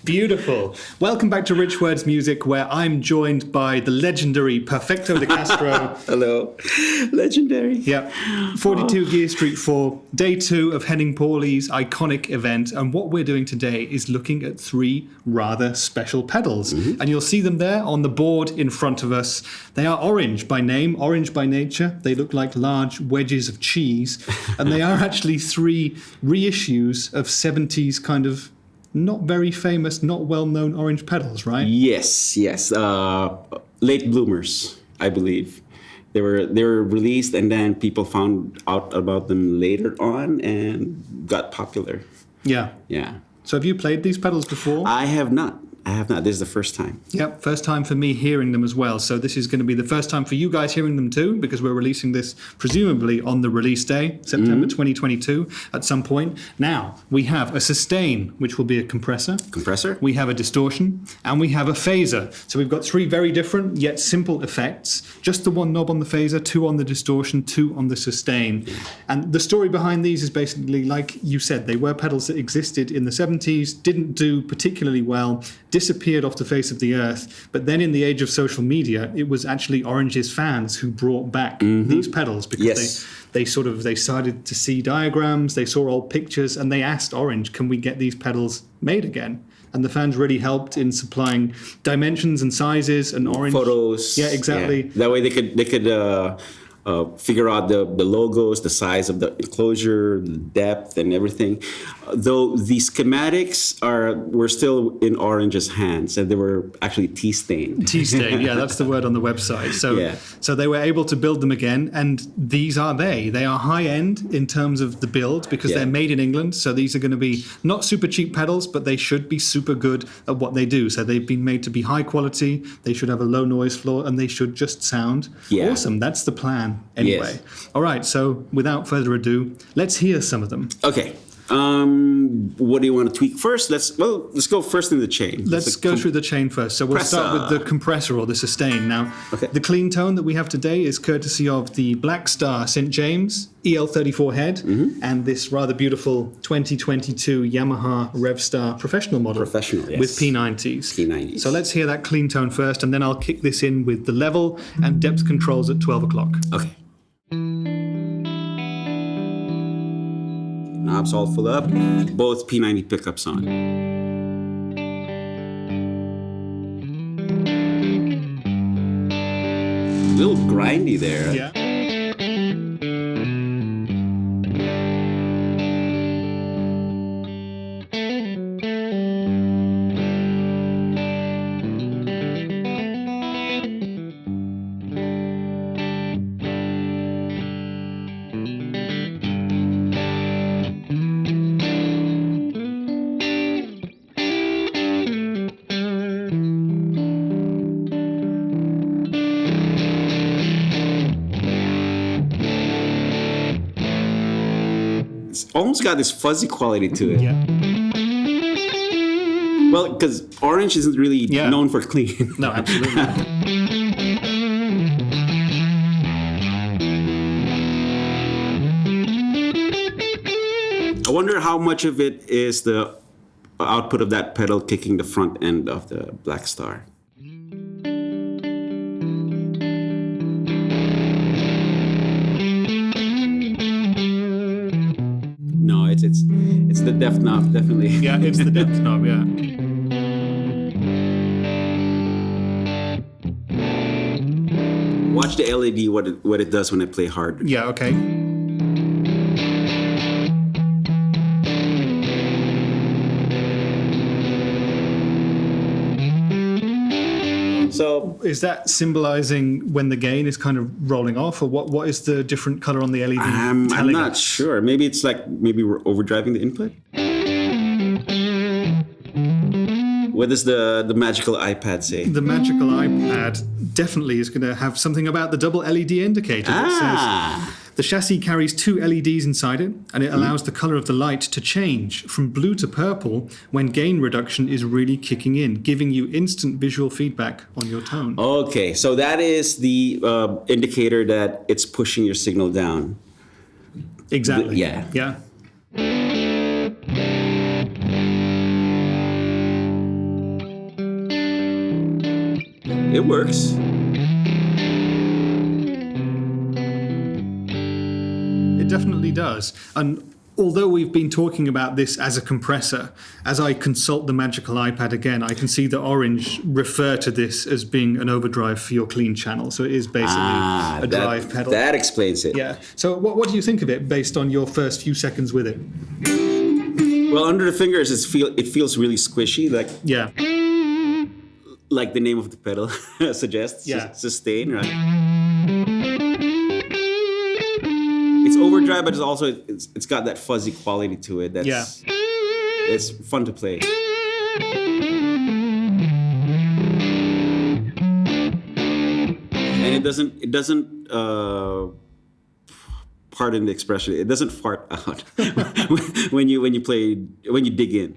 Beautiful. Welcome back to Rich Words Music, where I'm joined by the legendary Perfecto de Castro. Hello. Legendary. Yeah. 42 Gear Street 4, day 2 of Henning Pauli's iconic event. And what we're doing today is looking at 3 rather special pedals. And you'll see them there on the board in front of us. They are orange by name, orange by nature. They look like large wedges of cheese. And they are actually 3 reissues of 70s kind of not very famous, not well-known orange pedals, right? Yes. Late bloomers, I believe. They were released, and then people found out about them later on and got popular. Yeah. So have you played these pedals before? I have not. This is the first time. Yep, first time for me hearing them as well. So this is going to be the first time for you guys hearing them too, because we're releasing this presumably on the release day, September 2022 at some point. Now, we have a sustain, which will be a compressor. We have a distortion, and we have a phaser. So we've got 3 very different yet simple effects. Just the 1 knob on the phaser, 2 on the distortion, 2 on the sustain. And the story behind these is basically, like you said, they were pedals that existed in the 70s, didn't do particularly well, disappeared off the face of the earth. But then in the age of social media, it was actually Orange's fans who brought back these pedals because they started to see diagrams, they saw old pictures, and they asked Orange, can we get these pedals made again? And the fans really helped in supplying dimensions and sizes and Orange photos. Yeah, exactly. Yeah. That way they could figure out the logos, the size of the enclosure, the depth, and everything. Though the schematics were still in Orange's hands, and they were actually tea-stained. Tea-stained, yeah, that's the word on the website. So they were able to build them again, and these are they. They are high-end in terms of the build because they're made in England, so these are going to be not super cheap pedals, but they should be super good at what they do. So they've been made to be high quality, they should have a low noise floor, and they should just sound awesome. That's the plan. Anyway, all right, so without further ado, let's hear some of them. Okay. What do you want to tweak first? Let's go first in the chain. Let's go through the chain first. So we'll start with the compressor or the sustain. Now, the clean tone that we have today is courtesy of the Black Star St. James EL34 head and this rather beautiful 2022 Yamaha RevStar professional model with P90s. So let's hear that clean tone first, and then I'll kick this in with the level and depth controls at 12 o'clock. Okay. Knobs all full up, both P90 pickups on. A little grindy there. Yeah. Almost got this fuzzy quality to it. Yeah. Well, because Orange isn't really known for clean. No, absolutely. I wonder how much of it is the output of that pedal kicking the front end of the Black Star. No, it's the depth knob, definitely. Yeah, it's the depth knob, yeah. Watch the LED, what it does when I play hard. Yeah, okay. So is that symbolizing when the gain is kind of rolling off, or what is the different color on the LED? I'm not sure. Maybe it's like we're overdriving the input. What does the magical iPad say? The magical iPad definitely is going to have something about the double LED indicator that says the chassis carries 2 LEDs inside it, and it allows the color of the light to change from blue to purple when gain reduction is really kicking in, giving you instant visual feedback on your tone. Okay, so that is the indicator that it's pushing your signal down. Exactly. Yeah. It works. It definitely does. And although we've been talking about this as a compressor, as I consult the magical iPad again, I can see that Orange refer to this as being an overdrive for your clean channel. So it is basically a drive pedal. That explains it. Yeah. So what do you think of it based on your first few seconds with it? Well, under the fingers, it feels really squishy, like the name of the pedal suggests. Yeah. Sustain, right? It's overdrive, but it's got that fuzzy quality to it. It's fun to play. And it doesn't pardon the expression, it doesn't fart out when you dig in.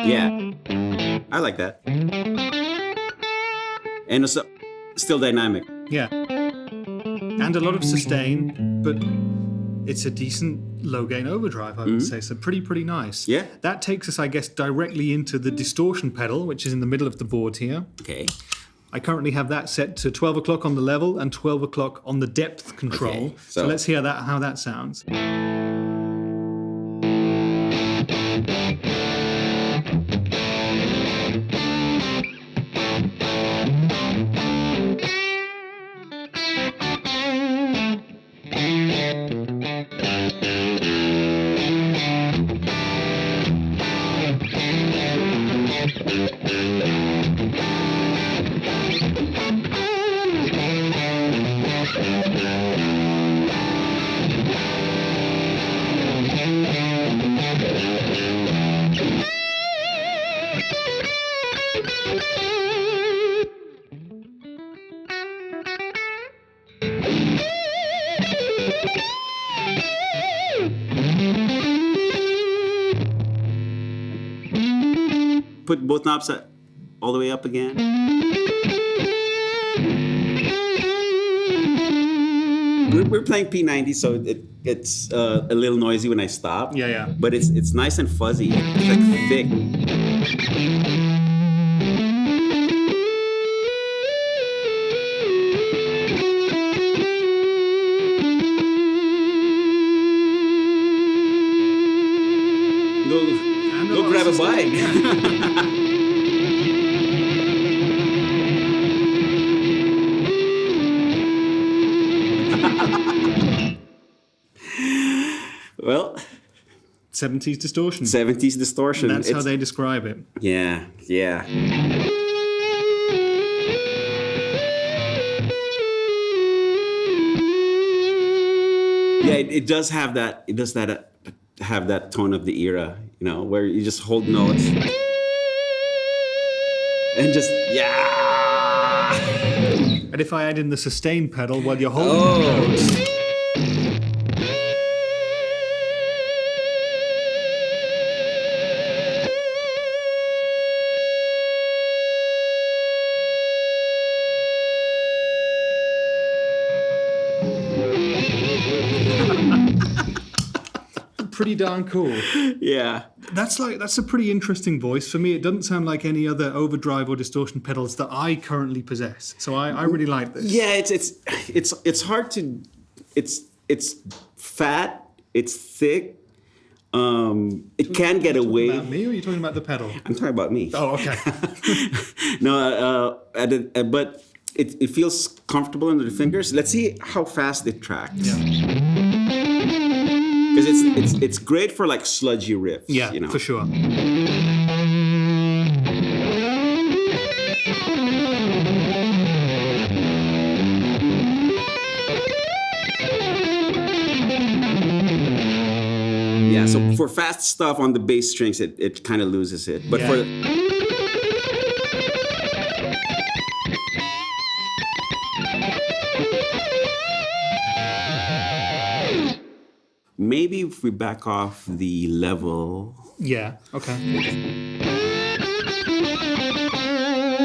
Yeah, I like that. And it's still dynamic. Yeah. And a lot of sustain, but it's a decent low gain overdrive, I would say. So pretty nice. Yeah. That takes us, I guess, directly into the distortion pedal, which is in the middle of the board here. Okay. I currently have that set to 12 o'clock on the level and 12 o'clock on the depth control. Okay, so let's hear how that sounds. Put both knobs all the way up again. We're playing P90, so it's a little noisy when I stop. Yeah. But it's nice and fuzzy. It's like thick. Go grab a bike. Well, 70s distortion. 70s distortion. That's how they describe it. Yeah. Yeah, it does have that. It does have that tone of the era, where you just hold notes and just And if I add in the sustain pedal while you're holding the notes. Pretty darn cool. Yeah. That's a pretty interesting voice. For me, it doesn't sound like any other overdrive or distortion pedals that I currently possess. So I really like this. Yeah, it's hard to it's fat, it's thick. It can get away. About me, or are you talking about the pedal? I'm talking about me. Oh, okay. No, but it feels comfortable under the fingers. Let's see how fast it tracks. Yeah. Because it's great for like sludgy riffs. Yeah, for sure. Yeah, so for fast stuff on the bass strings, it kind of loses it. But for maybe if we back off the level. Yeah, okay.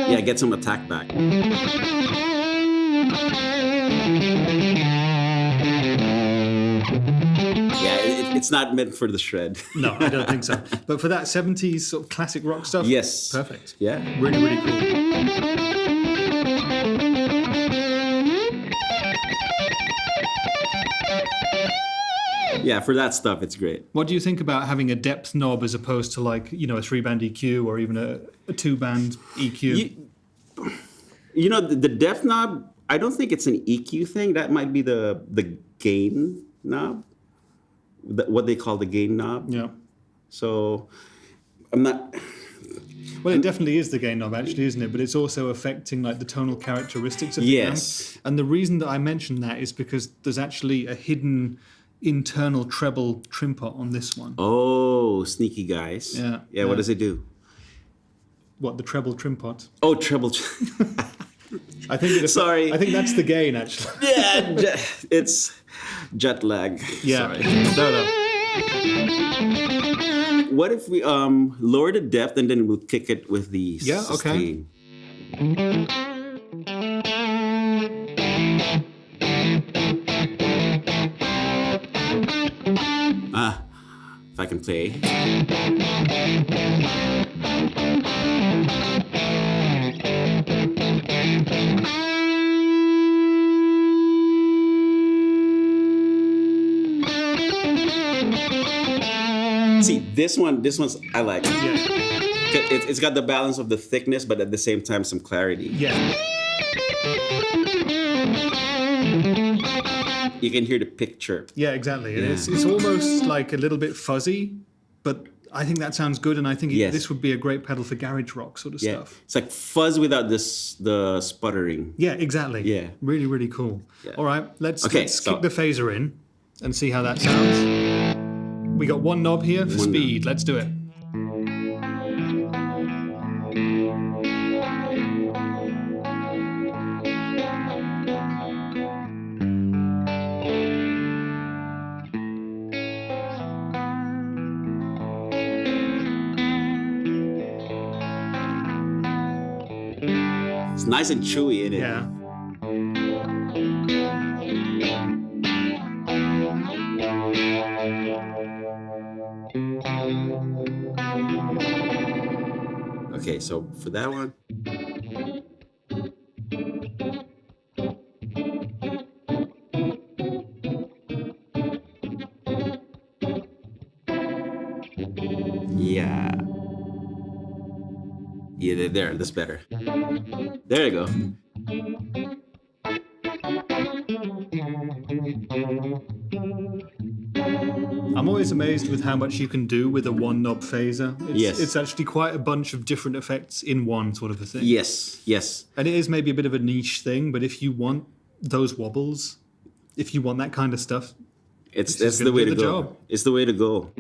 Yeah, get some attack back. Yeah, it's not meant for the shred. No, I don't think so. But for that 70s sort of classic rock stuff, Yes. perfect. Yeah. Really, really cool. Yeah, for that stuff, it's great. What do you think about having a depth knob as opposed to like, you know, a 3-band EQ or even a 2-band EQ? The depth knob, I don't think it's an EQ thing. That might be the gain knob, what they call the gain knob. Yeah. So I'm not... Well, it definitely is the gain knob, actually, isn't it? But it's also affecting like the tonal characteristics of the amp. And the reason that I mention that is because there's actually a hidden internal treble trim pot on this one. Oh, sneaky guys. Yeah. What does it do? What, the treble trim pot? Oh, treble. I think Sorry. I think that's the gain, actually. Yeah, it's jet lag. Yeah. Sorry. No. What if we lower the depth and then we'll kick it with the sustain? If I can play. See, this one's I like. Yeah. It's got the balance of the thickness, but at the same time some clarity. Yeah. You can hear the pick chirp. Yeah, exactly. Yeah. It's almost like a little bit fuzzy, but I think that sounds good, and I think this would be a great pedal for garage rock sort of stuff. It's like fuzz without the sputtering. Yeah, exactly. Yeah. Really, really cool. Yeah. All right, let's so kick the phaser in and see how that sounds. We got one knob here for speed. Let's do it. It's nice and chewy in it. Yeah. Okay, so for that one. Yeah. Yeah, there, that's better. There you go. I'm always amazed with how much you can do with a one knob phaser. It's actually quite a bunch of different effects in one sort of a thing. Yes. And it is maybe a bit of a niche thing, but if you want those wobbles, if you want that kind of stuff, that's the way to go. Job. It's the way to go.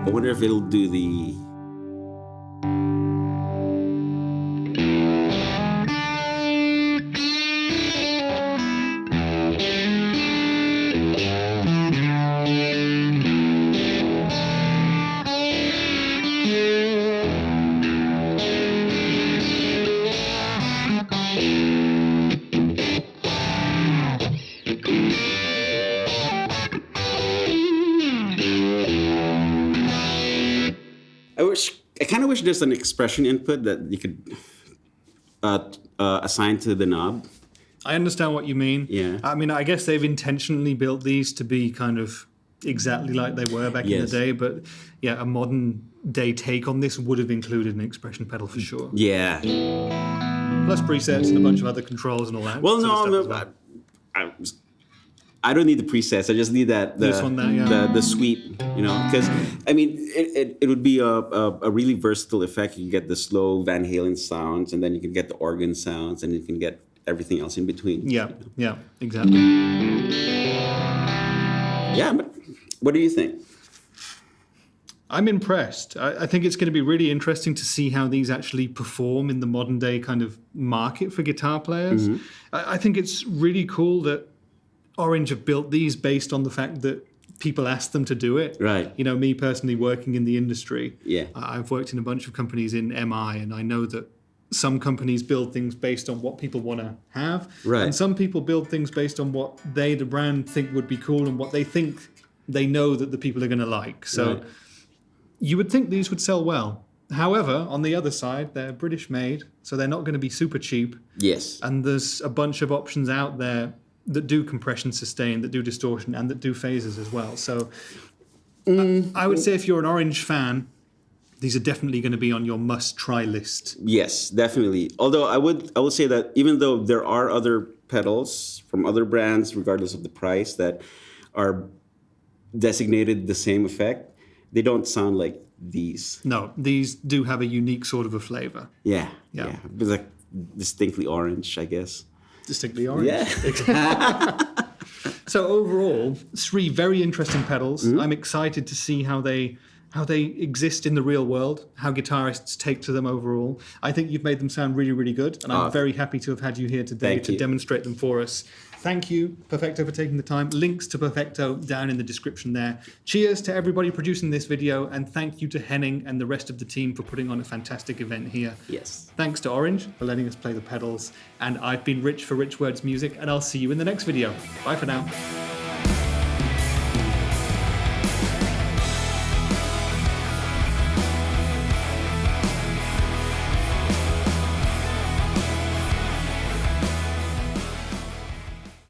I wonder if it'll do the... I kind of wish there's an expression input that you could assign to the knob. I understand what you mean. Yeah. I mean, I guess they've intentionally built these to be kind of exactly like they were back in the day, but yeah, a modern day take on this would have included an expression pedal for sure. Yeah. Plus presets and a bunch of other controls and all that. Well, I don't need the presets. I just need the sweep, because I mean it would be a really versatile effect. You can get the slow Van Halen sounds, and then you can get the organ sounds, and you can get everything else in between. Yeah, exactly. Yeah, but what do you think? I'm impressed. I think it's going to be really interesting to see how these actually perform in the modern day kind of market for guitar players. Mm-hmm. I think it's really cool that Orange have built these based on the fact that people ask them to do it. Right. You know, me personally working in the industry, Yeah. I've worked in a bunch of companies in MI, and I know that some companies build things based on what people want to have. Right. And some people build things based on what they, the brand, think would be cool and what they think they know that the people are going to like. So Right. you would think these would sell well. However, on the other side, they're British made, so they're not going to be super cheap. Yes. And there's a bunch of options out there that do compression sustain, that do distortion, and that do phases as well. So I would say if you're an Orange fan, these are definitely going to be on your must-try list. Yes, definitely. Although I would say that even though there are other pedals from other brands, regardless of the price, that are designated the same effect, they don't sound like these. No, these do have a unique sort of a flavor. Yeah. Yeah. It's like distinctly orange, I guess. Distinctly orange. Yeah. So overall, 3 very interesting pedals. I'm excited to see how they exist in the real world, how guitarists take to them overall. I think you've made them sound really, really good, and I'm very happy to have had you here today Thank to you. demonstrate them for us. Thank you, Perfecto, for taking the time. Links to Perfecto down in the description there. Cheers to everybody producing this video, and thank you to Henning and the rest of the team for putting on a fantastic event here. Yes. Thanks to Orange for letting us play the pedals, and I've been Rich for Rich Words Music, and I'll see you in the next video. Bye for now.